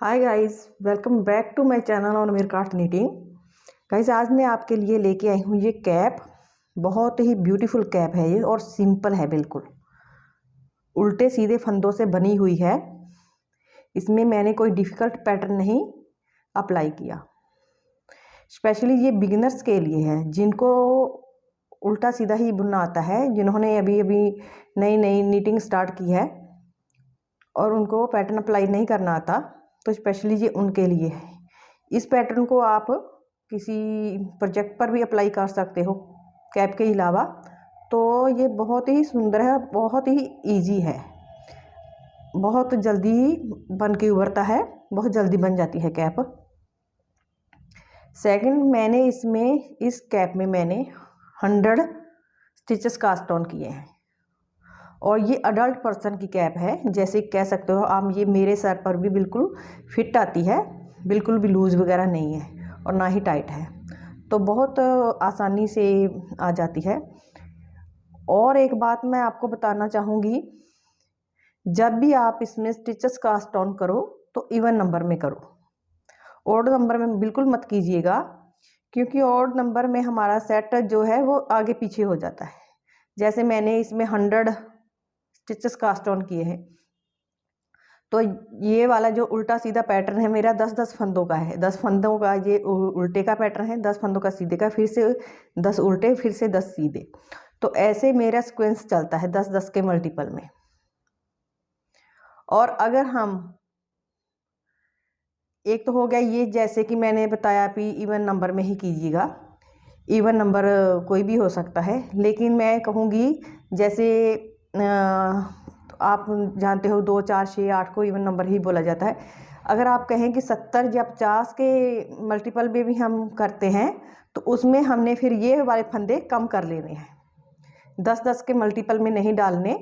Hi guys, welcome back to my channel on मीर craft knitting. Guys, आज मैं आपके लिए लेके आई हूँ ये कैप। बहुत ही ब्यूटीफुल कैप है ये और सिंपल है, बिल्कुल उल्टे सीधे फंदों से बनी हुई है। इसमें मैंने कोई डिफ़िकल्ट पैटर्न नहीं अप्लाई किया। स्पेशली ये बिगिनर्स के लिए है, जिनको उल्टा सीधा ही बुनना आता है, जिन्होंने अभी अभी नई नई नीटिंग स्टार्ट की है और उनको पैटर्न अप्लाई नहीं करना आता, तो स्पेशली ये उनके लिए है। इस पैटर्न को आप किसी प्रोजेक्ट पर भी अप्लाई कर सकते हो कैप के अलावा। तो ये बहुत ही सुंदर है, बहुत ही इजी है, बहुत जल्दी बन के उभरता है, बहुत जल्दी बन जाती है कैप। सेकंड, मैंने इस कैप में मैंने 100 स्टिचेस कास्ट ऑन किए हैं और ये अडल्ट पर्सन की कैप है, जैसे कह सकते हो आप। ये मेरे सर पर भी बिल्कुल फिट आती है, बिल्कुल भी लूज़ वगैरह नहीं है और ना ही टाइट है, तो बहुत आसानी से आ जाती है। और एक बात मैं आपको बताना चाहूँगी, जब भी आप इसमें स्टिचेस कास्ट ऑन करो तो इवन नंबर में करो, ऑड नंबर में बिल्कुल मत कीजिएगा, क्योंकि ऑड नंबर में हमारा सेट जो है वो आगे पीछे हो जाता है। जैसे मैंने इसमें 100 स्टिचेस कास्ट ऑन किए हैं, तो ये वाला जो उल्टा सीधा पैटर्न है मेरा 10-10 फंदों का है। 10 फंदों का ये उल्टे का पैटर्न है, 10 फंदों का सीधे का, फिर से 10 उल्टे, फिर से 10 सीधे। तो ऐसे मेरा सीक्वेंस चलता है 10-10 के मल्टीपल में। और अगर हम एक तो हो गया ये, जैसे कि मैंने बताया कि इवन नंबर में ही कीजिएगा। इवन नंबर कोई भी हो सकता है, लेकिन मैं कहूँगी जैसे आप जानते हो 2, 4, 6, 8 को इवन नंबर ही बोला जाता है। अगर आप कहें कि 70 या 50 के मल्टीपल में भी हम करते हैं, तो उसमें हमने फिर ये वाले फंदे कम कर लेने हैं, 10-10 के मल्टीपल में नहीं डालने,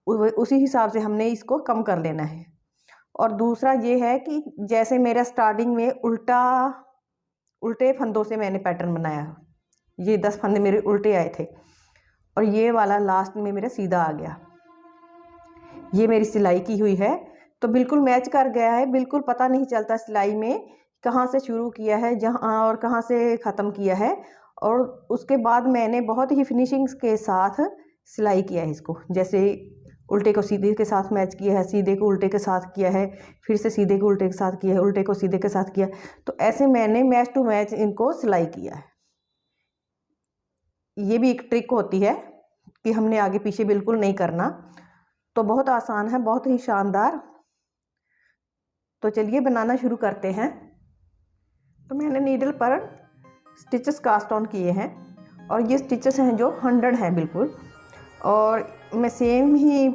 उसी हिसाब से हमने इसको कम कर लेना है। और दूसरा ये है कि जैसे मेरा स्टार्टिंग में उल्टे फंदों से मैंने पैटर्न बनाया, ये 10 फंदे मेरे उल्टे आए थे और ये वाला लास्ट में मेरा सीधा आ गया। ये मेरी सिलाई की हुई है, तो बिल्कुल मैच कर गया है, बिल्कुल पता नहीं चलता सिलाई में कहाँ से शुरू किया है जहाँ और कहाँ से ख़त्म किया है। और उसके बाद मैंने बहुत ही फिनिशिंग्स के साथ सिलाई किया है इसको, जैसे उल्टे को सीधे के साथ मैच किया है, सीधे को उल्टे के साथ किया है, फिर से सीधे को उल्टे के साथ किया है, उल्टे को सीधे के साथ किया। तो ऐसे मैंने मैच टू मैच इनको सिलाई किया है। ये भी एक ट्रिक होती है कि हमने आगे पीछे बिल्कुल नहीं करना, तो बहुत आसान है, बहुत ही शानदार। तो चलिए बनाना शुरू करते हैं। तो मैंने नीडल पर स्टिचेस कास्ट ऑन किए हैं और ये स्टिचेस हैं जो 100 हैं बिल्कुल, और मैं सेम ही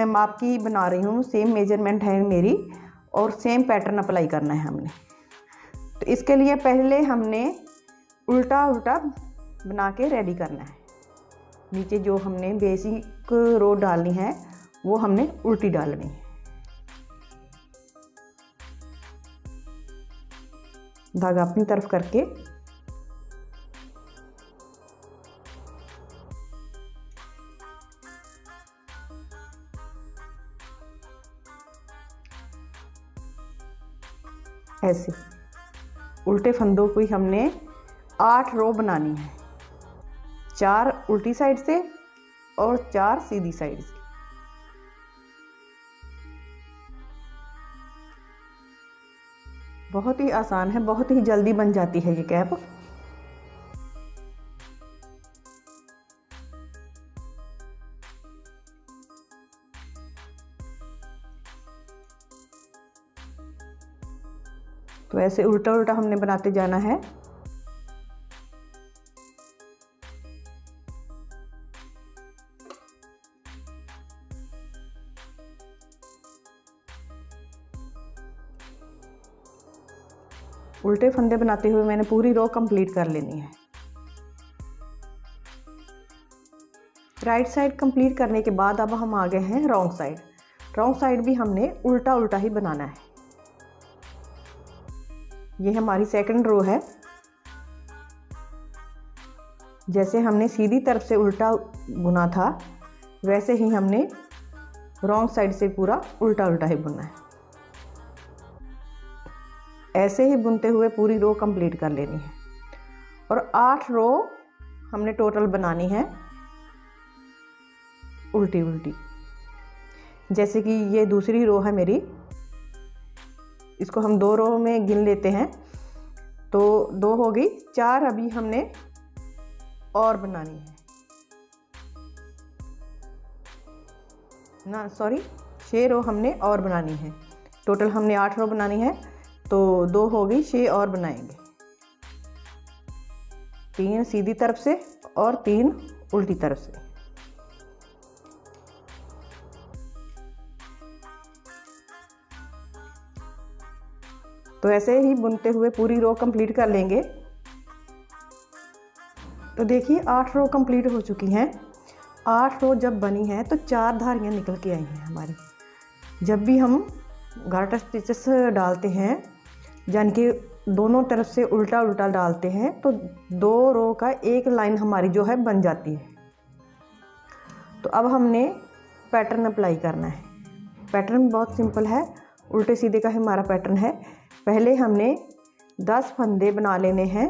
माप की बना रही हूँ, सेम मेजरमेंट है मेरी और सेम पैटर्न अप्लाई करना है हमने। तो इसके लिए पहले हमने उल्टा उल्टा बना के रेडी करना है। नीचे जो हमने बेसिक रो डालनी है वो हमने उल्टी डालनी है। धागा अपनी तरफ करके ऐसे उल्टे फंदों को ही हमने 8 रो बनानी है, 4 उल्टी साइड से और 4 सीधी साइड से। बहुत ही आसान है, बहुत ही जल्दी बन जाती है ये कैप। तो ऐसे उल्टा उल्टा हमने बनाते जाना है। उल्टे फंदे बनाते हुए मैंने पूरी रो कंप्लीट कर लेनी है। राइट साइड कंप्लीट करने के बाद अब हम आ गए हैं रॉन्ग साइड। रॉन्ग साइड भी हमने उल्टा उल्टा ही बनाना है। ये हमारी सेकंड रो है। जैसे हमने सीधी तरफ से उल्टा बुना था, वैसे ही हमने रॉन्ग साइड से पूरा उल्टा उल्टा ही बुनना है। ऐसे ही बुनते हुए पूरी रो कंप्लीट कर लेनी है। और 8 रो हमने टोटल बनानी है उल्टी उल्टी। जैसे कि ये दूसरी रो है मेरी, इसको हम 2 रो में गिन लेते हैं, तो 2 हो गई, 4 अभी हमने और बनानी है ना, सॉरी 6 रो हमने और बनानी है। टोटल हमने 8 रो बनानी है, तो 2 हो गई, 6 और बनाएंगे। 3 सीधी तरफ से और 3 उल्टी तरफ से। तो ऐसे ही बुनते हुए पूरी रो कंप्लीट कर लेंगे। तो देखिए 8 रो कंप्लीट हो चुकी हैं। 8 रो जब बनी है तो 4 धारियाँ निकल के आई हैं हमारी। जब भी हम गार्टर स्टिचेस डालते हैं, यानी कि दोनों तरफ से उल्टा उल्टा डालते हैं, तो 2 रो का एक लाइन हमारी जो है बन जाती है। तो अब हमने पैटर्न अप्लाई करना है। पैटर्न बहुत सिंपल है, उल्टे सीधे का हमारा पैटर्न है। पहले हमने 10 फंदे बना लेने हैं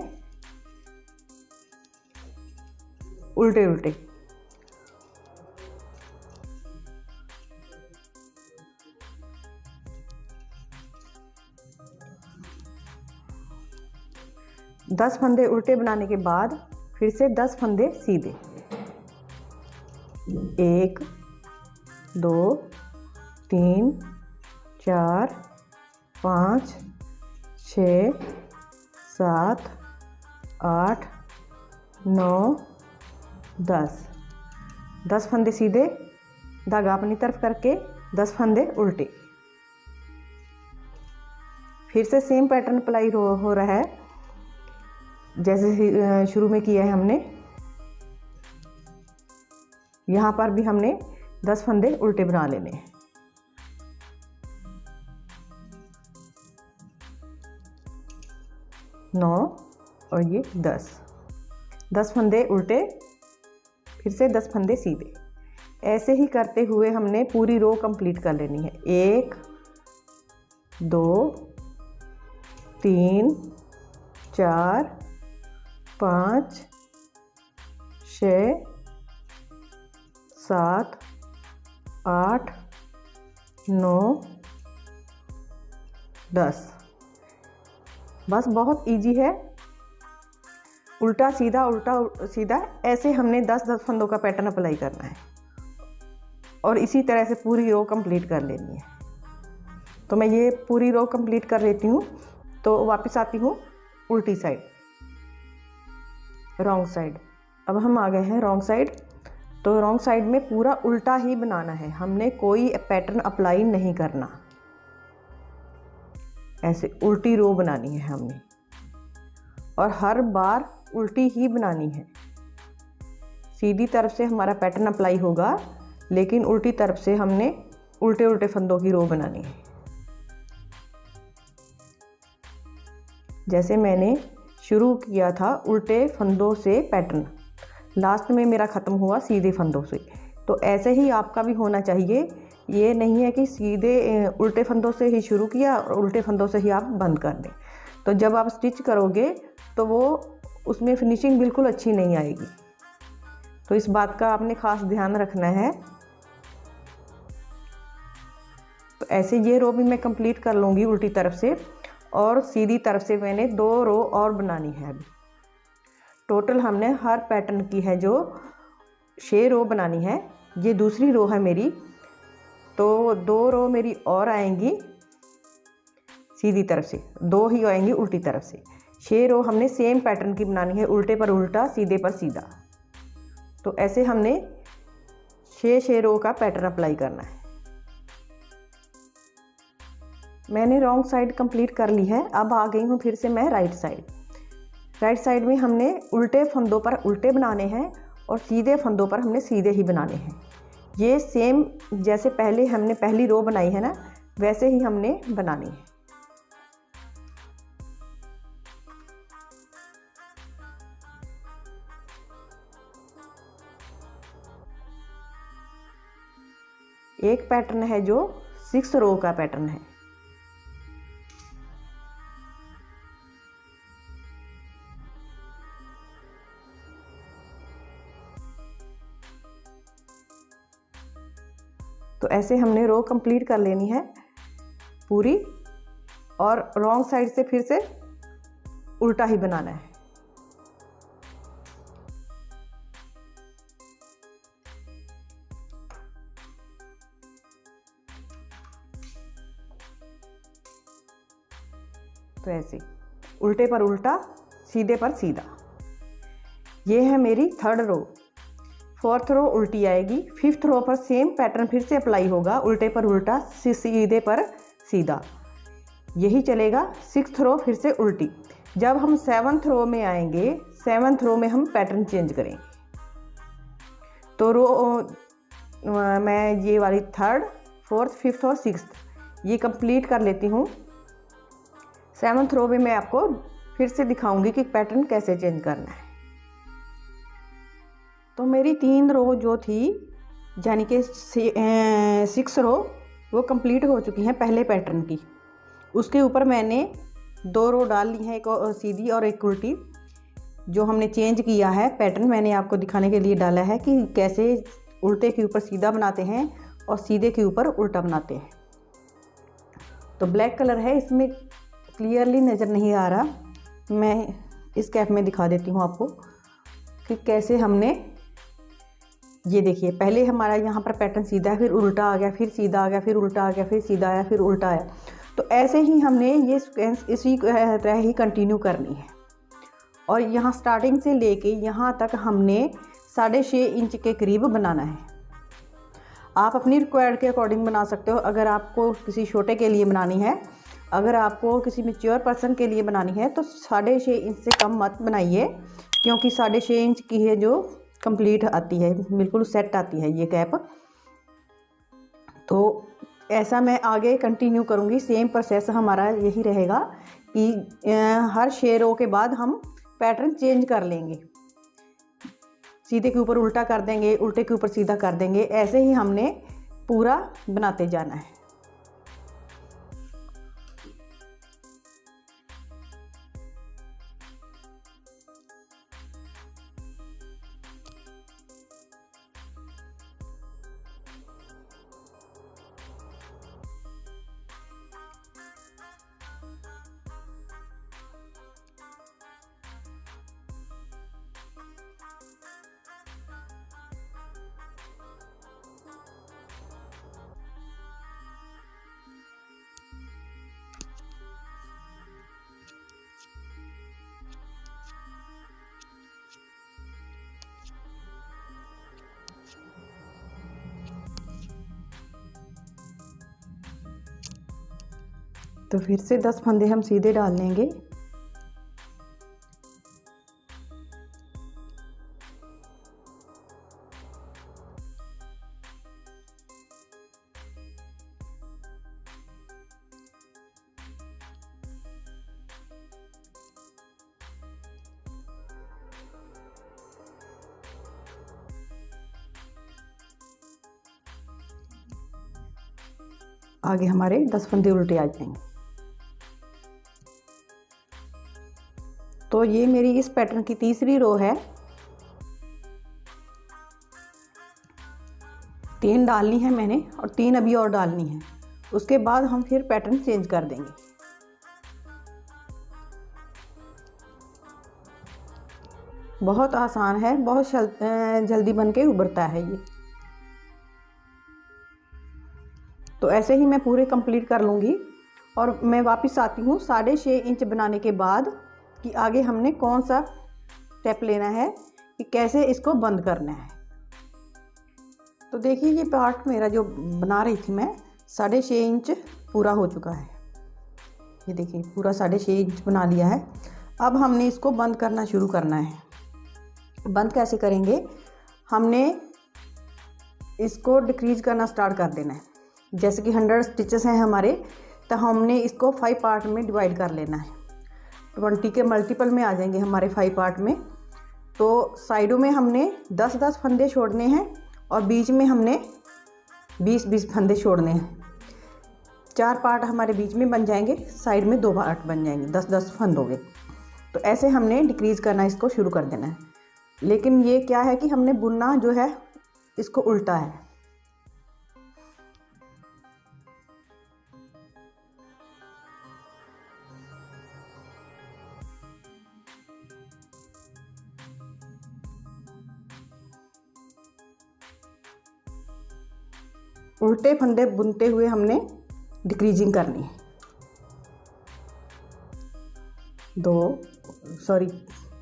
उल्टे उल्टे। दस फंदे उल्टे बनाने के बाद फिर से 10 फंदे सीधे। 1 2 3 4 5 6 7 8 9 10। 10 फंदे सीधे, धागा अपनी तरफ करके 10 फंदे उल्टे। फिर से सेम पैटर्न अप्लाई हो रहा है जैसे शुरू में किया है हमने। यहाँ पर भी हमने 10 फंदे उल्टे बना लेने हैं। 9 और ये 10 फंदे उल्टे, फिर से 10 फंदे सीधे। ऐसे ही करते हुए हमने पूरी रो कंप्लीट कर लेनी है। 1 2 3 4 5 6 7 8 9 10। बस बहुत इजी है, उल्टा सीधा ऐसे हमने 10-10 फंदों का पैटर्न अप्लाई करना है और इसी तरह से पूरी रो कंप्लीट कर लेनी है। तो मैं ये पूरी रो कंप्लीट कर लेती हूँ। तो वापस आती हूँ उल्टी साइड, रॉन्ग साइड। अब हम आ गए हैं रॉन्ग साइड। तो रॉन्ग साइड में पूरा उल्टा ही बनाना है, हमने कोई पैटर्न अप्लाई नहीं करना। ऐसे उल्टी रो बनानी है हमने और हर बार उल्टी ही बनानी है। सीधी तरफ से हमारा पैटर्न अप्लाई होगा, लेकिन उल्टी तरफ से हमने उल्टे उल्टे फंदों की रो बनानी है। जैसे मैंने शुरू किया था उल्टे फंदों से पैटर्न, लास्ट में मेरा ख़त्म हुआ सीधे फंदों से। तो ऐसे ही आपका भी होना चाहिए। ये नहीं है कि सीधे उल्टे फंदों से ही शुरू किया और उल्टे फंदों से ही आप बंद कर दें। तो जब आप स्टिच करोगे तो वो उसमें फिनिशिंग बिल्कुल अच्छी नहीं आएगी। तो इस बात का आपने ख़ास ध्यान रखना है। तो ऐसे ये रो भी मैं कंप्लीट कर लूँगी उल्टी तरफ से, और सीधी तरफ से मैंने 2 रो और बनानी है। अभी टोटल हमने हर पैटर्न की है जो 6 रो बनानी है। ये दूसरी रो है मेरी, तो 2 रो मेरी और आएंगी सीधी तरफ से, 2 ही आएंगी उल्टी तरफ से। 6 रो हमने सेम पैटर्न की बनानी है, उल्टे पर उल्टा सीधे पर सीधा। तो ऐसे हमने 6 रो का पैटर्न अप्लाई करना है। मैंने रॉन्ग साइड कंप्लीट कर ली है। अब आ गई हूँ फिर से मैं राइट साइड। राइट साइड में हमने उल्टे फंदों पर उल्टे बनाने हैं और सीधे फंदों पर हमने सीधे ही बनाने हैं। ये सेम जैसे पहले हमने पहली रो बनाई है ना, वैसे ही हमने बनानी है। एक पैटर्न है जो 6 रो का पैटर्न है। तो ऐसे हमने रो कंप्लीट कर लेनी है पूरी, और रॉन्ग साइड से फिर से उल्टा ही बनाना है। तो ऐसे उल्टे पर उल्टा, सीधे पर सीधा। ये है मेरी थर्ड रो। फोर्थ रो उल्टी आएगी। फिफ्थ रो पर सेम पैटर्न फिर से अप्लाई होगा, उल्टे पर उल्टा, सीधे पर सीधा, यही चलेगा। सिक्स्थ रो फिर से उल्टी। जब हम सेवन्थ रो में आएंगे, सेवन्थ रो में हम पैटर्न चेंज करेंगे। तो मैं ये वाली थर्ड, फोर्थ, फिफ्थ और सिक्स्थ ये कंप्लीट कर लेती हूँ। सेवन्थ रो में मैं आपको फिर से दिखाऊंगी कि पैटर्न कैसे चेंज करना है। तो मेरी 3 रो जो थी, यानी कि 6 रो वो कंप्लीट हो चुकी हैं पहले पैटर्न की। उसके ऊपर मैंने 2 रो डाल ली हैं, एक सीधी और एक उल्टी। जो हमने चेंज किया है पैटर्न, मैंने आपको दिखाने के लिए डाला है कि कैसे उल्टे के ऊपर सीधा बनाते हैं और सीधे के ऊपर उल्टा बनाते हैं। तो ब्लैक कलर है, इसमें क्लियरली नज़र नहीं आ रहा, मैं इस कैप में दिखा देती हूँ आपको कि कैसे हमने, ये देखिए पहले हमारा यहाँ पर पैटर्न सीधा है, फिर उल्टा आ गया, फिर सीधा आ गया, फिर उल्टा आ गया, फिर सीधा आया, फिर उल्टा आया। तो ऐसे ही हमने ये सीक्वेंस इसी तरह ही कंटिन्यू करनी है। और यहाँ स्टार्टिंग से लेके यहाँ तक हमने 6.5 इंच के करीब बनाना है। आप अपनी रिक्वायर्ड के अकॉर्डिंग बना सकते हो। अगर आपको किसी छोटे के लिए बनानी है, अगर आपको किसी मैच्योर पर्सन के लिए बनानी है तो 6.5 इंच से कम मत बनाइए, क्योंकि 6.5 इंच की है जो कंप्लीट आती है, बिल्कुल सेट आती है ये कैप। तो ऐसा मैं आगे कंटिन्यू करूँगी। सेम प्रोसेस हमारा यही रहेगा कि हर 6 रो के बाद हम पैटर्न चेंज कर लेंगे, सीधे के ऊपर उल्टा कर देंगे, उल्टे के ऊपर सीधा कर देंगे। ऐसे ही हमने पूरा बनाते जाना है। तो फिर से 10 फंदे हम सीधे डाल लेंगे। आगे हमारे 10 फंदे उल्टे आ जाएंगे। तो ये मेरी इस पैटर्न की तीसरी रो है। 3 डालनी है मैंने और 3 अभी और डालनी है। उसके बाद हम फिर पैटर्न चेंज कर देंगे। बहुत आसान है, बहुत जल्दी बन के उभरता है ये। तो ऐसे ही मैं पूरे कंप्लीट कर लूँगी और मैं वापस आती हूँ 6.5 इंच बनाने के बाद कि आगे हमने कौन सा स्टेप लेना है, कि कैसे इसको बंद करना है। तो देखिए ये पार्ट मेरा जो बना रही थी मैं, 6.5 इंच पूरा हो चुका है। ये देखिए पूरा 6.5 इंच बना लिया है। अब हमने इसको बंद करना शुरू करना है। बंद कैसे करेंगे, हमने इसको डिक्रीज करना स्टार्ट कर देना है। जैसे कि 100 स्टिचेस हैं हमारे, तो हमने इसको 5 पार्ट में डिवाइड कर लेना है। 20 के मल्टीपल में आ जाएंगे हमारे 5 पार्ट में। तो साइडों में हमने 10-10 फंदे छोड़ने हैं और बीच में हमने 20-20 फंदे छोड़ने हैं। 4 पार्ट हमारे बीच में बन जाएंगे, साइड में 2 पार्ट बन जाएंगे, 10-10 फंदों के। तो ऐसे हमने डिक्रीज करना इसको शुरू कर देना है। लेकिन ये क्या है कि हमने बुनना जो है इसको उल्टा है। उल्टे फंदे बुनते हुए हमने डिक्रीजिंग करनी है।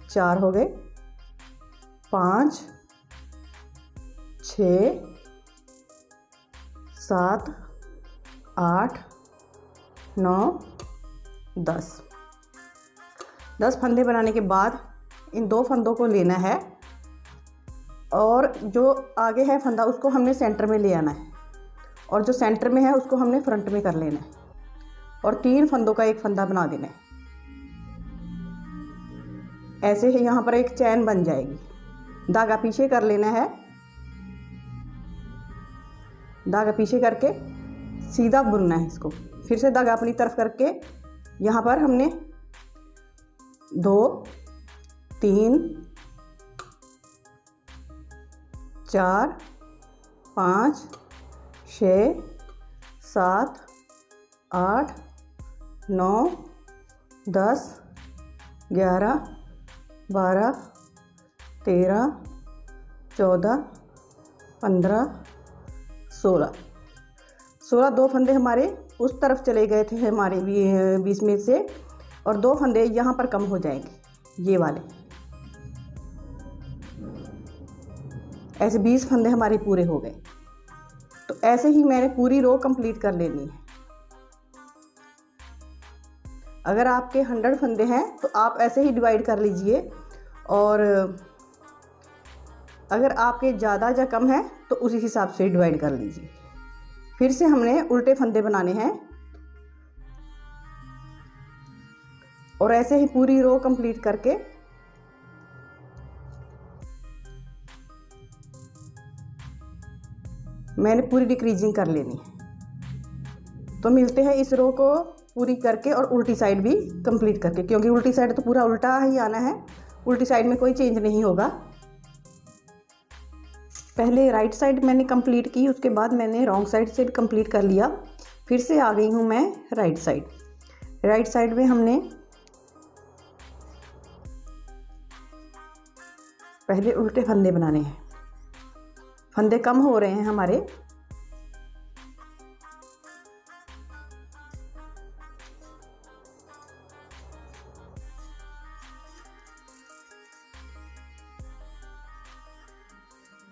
4 हो गए, 5, 6, 7, 8, 9, 10 फंदे बनाने के बाद इन 2 फंदों को लेना है और जो आगे है फंदा उसको हमने सेंटर में ले आना है और जो सेंटर में है उसको हमने फ्रंट में कर लेना है और 3 फंदों का एक फंदा बना देना है। ऐसे ही यहाँ पर एक चैन बन जाएगी। धागा पीछे कर लेना है, धागा पीछे करके सीधा बुनना है इसको। फिर से धागा अपनी तरफ करके यहाँ पर हमने 2, 3, 4, 5, 6, 7, 8, 9, 10, 11, 12, 13, 14, 15, 16 2 फंदे हमारे उस तरफ चले गए थे हमारे बीच में से और 2 फंदे यहाँ पर कम हो जाएंगे, ये वाले। ऐसे 20 फंदे हमारे पूरे हो गए। तो ऐसे ही मैंने पूरी रो कंप्लीट कर लेनी है। अगर आपके 100 फंदे हैं तो आप ऐसे ही डिवाइड कर लीजिए और अगर आपके ज़्यादा या कम है तो उसी हिसाब से डिवाइड कर लीजिए। फिर से हमने उल्टे फंदे बनाने हैं और ऐसे ही पूरी रो कंप्लीट करके मैंने पूरी डिक्रीजिंग कर लेनी है। तो मिलते हैं इस रो को पूरी करके और उल्टी साइड भी कंप्लीट करके, क्योंकि उल्टी साइड तो पूरा उल्टा ही आना है, उल्टी साइड में कोई चेंज नहीं होगा। पहले राइट साइड मैंने कंप्लीट की, उसके बाद मैंने रॉन्ग साइड से भी कंप्लीट कर लिया। फिर से आ गई हूँ मैं राइट साइड। राइट साइड में हमने पहले उल्टे फंदे बनाने हैं। फंदे कम हो रहे हैं हमारे,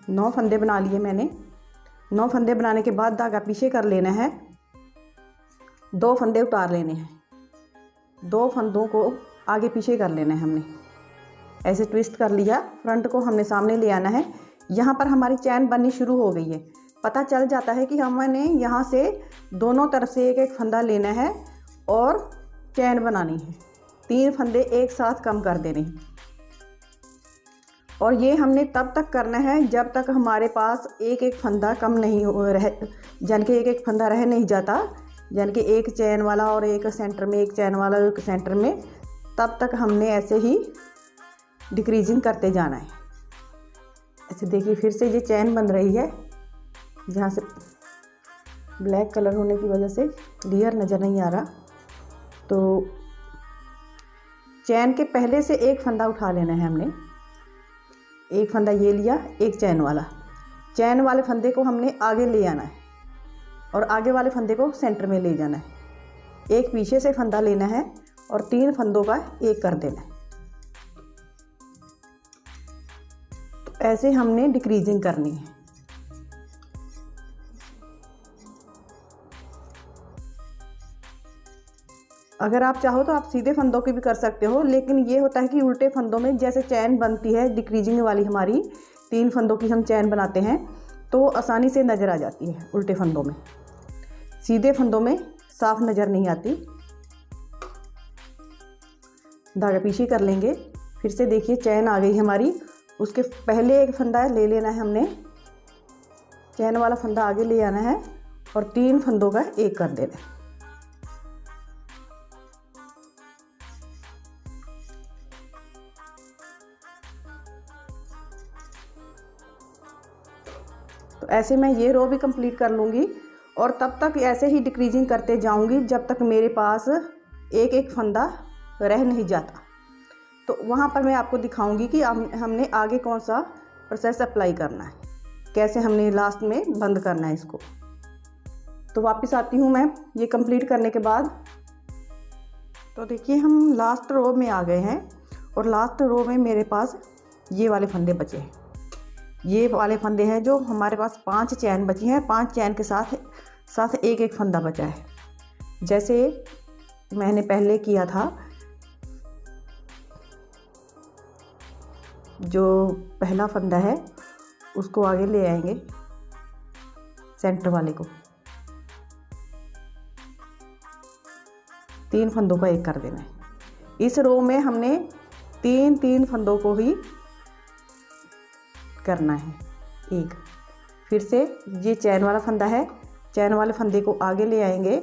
नौ फंदे बना लिए मैंने। 9 फंदे बनाने के बाद धागा पीछे कर लेना है, 2 फंदे उतार लेने हैं, 2 फंदों को आगे पीछे कर लेना है हमने। ऐसे ट्विस्ट कर लिया, फ्रंट को हमने सामने ले आना है। यहाँ पर हमारी चैन बननी शुरू हो गई है। पता चल जाता है कि हमने यहाँ से दोनों तरफ से एक एक फंदा लेना है और चैन बनानी है। 3 फंदे एक साथ कम कर देने हैं और ये हमने तब तक करना है जब तक हमारे पास एक एक फंदा कम नहीं रहे, यानी कि एक एक फंदा रह नहीं जाता, यानी कि एक चैन वाला और एक सेंटर में, एक चैन वाला एक सेंटर में, तब तक हमने ऐसे ही डिक्रीजिंग करते जाना है। ऐसे देखिए फिर से ये चैन बन रही है, जहाँ से ब्लैक कलर होने की वजह से क्लियर नज़र नहीं आ रहा। तो चैन के पहले से एक फंदा उठा लेना है हमने। एक फंदा ये लिया, एक चैन वाला, चैन वाले फंदे को हमने आगे ले आना है और आगे वाले फंदे को सेंटर में ले जाना है। एक पीछे से फंदा लेना है और 3 फंदों का एक कर देना है। तो ऐसे हमने डिक्रीजिंग करनी है। अगर आप चाहो तो आप सीधे फंदों की भी कर सकते हो, लेकिन ये होता है कि उल्टे फंदों में जैसे चैन बनती है डिक्रीजिंग वाली, हमारी 3 फंदों की हम चैन बनाते हैं तो आसानी से नज़र आ जाती है उल्टे फंदों में। सीधे फंदों में साफ नज़र नहीं आती। धागा पीछे कर लेंगे। फिर से देखिए चैन आ गई हमारी, उसके पहले एक फंदा ले लेना है हमने, चैन वाला फंदा आगे ले आना है और 3 फंदों का एक कर देना है। तो ऐसे मैं ये रो भी कंप्लीट कर लूँगी और तब तक ऐसे ही डिक्रीजिंग करते जाऊँगी जब तक मेरे पास एक एक फंदा रह नहीं जाता। तो वहाँ पर मैं आपको दिखाऊंगी कि हमने आगे कौन सा प्रोसेस अप्लाई करना है, कैसे हमने लास्ट में बंद करना है इसको। तो वापस आती हूँ मैं ये कंप्लीट करने के बाद। तो देखिए हम लास्ट रो में आ गए हैं और लास्ट रो में मेरे पास ये वाले फंदे बचे हैं। ये वाले फंदे हैं जो हमारे पास 5 चैन बची हैं। 5 चैन के साथ एक एक फंदा बचा है। जैसे मैंने पहले किया था, जो पहला फंदा है उसको आगे ले आएंगे, सेंटर वाले को 3 फंदों का एक कर देना है। इस रो में हमने 3 फंदों को ही करना है। एक फिर से ये चैन वाला फंदा है, चैन वाले फंदे को आगे ले आएंगे,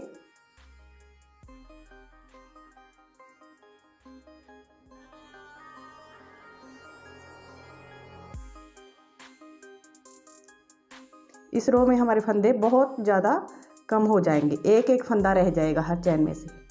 इस रो में हमारे फंदे बहुत ज़्यादा कम हो जाएंगे, एक एक फंदा रह जाएगा हर चैन में से।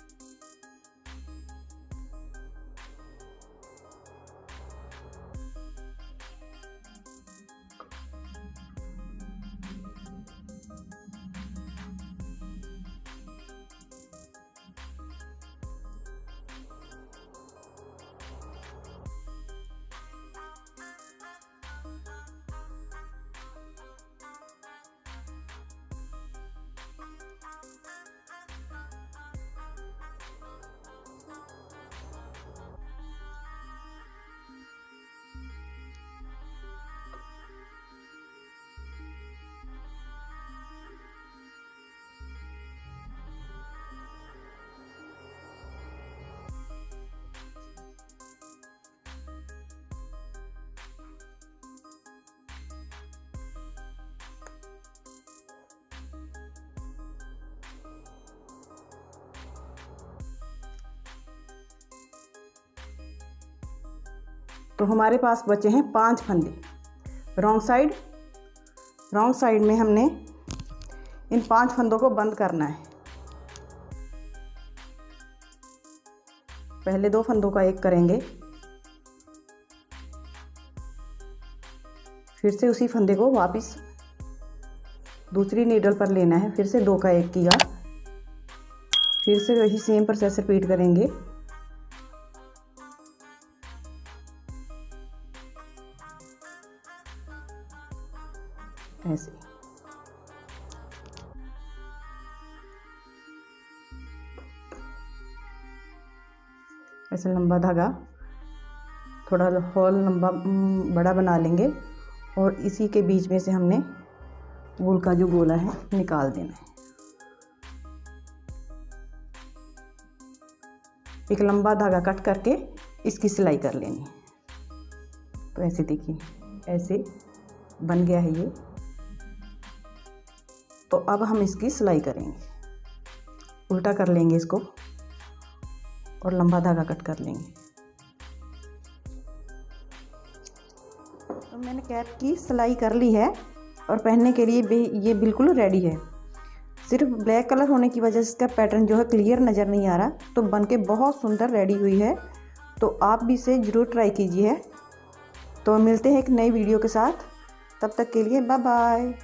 तो हमारे पास बचे हैं 5 फंदे। रॉन्ग साइड में हमने इन 5 फंदों को बंद करना है। पहले 2 फंदों का एक करेंगे, फिर से उसी फंदे को वापस दूसरी नीडल पर लेना है, फिर से 2 का एक किया, फिर से वही सेम प्रोसेस रिपीट करेंगे। ऐसे ऐसे लंबा धागा, थोड़ा होल लंबा बड़ा बना लेंगे और इसी के बीच में से हमने वूल का जो गोला है निकाल देना है। एक लंबा धागा कट करके इसकी सिलाई कर लेनी है। तो ऐसे देखिए, ऐसे बन गया है ये। तो अब हम इसकी सिलाई करेंगे, उल्टा कर लेंगे इसको और लंबा धागा कट कर लेंगे। तो मैंने कैप की सिलाई कर ली है और पहनने के लिए ये बिल्कुल रेडी है। सिर्फ ब्लैक कलर होने की वजह से इसका पैटर्न जो है क्लियर नज़र नहीं आ रहा, तो बनके बहुत सुंदर रेडी हुई है। तो आप भी इसे ज़रूर ट्राई कीजिए। तो मिलते हैं एक नई वीडियो के साथ, तब तक के लिए बाय बाय।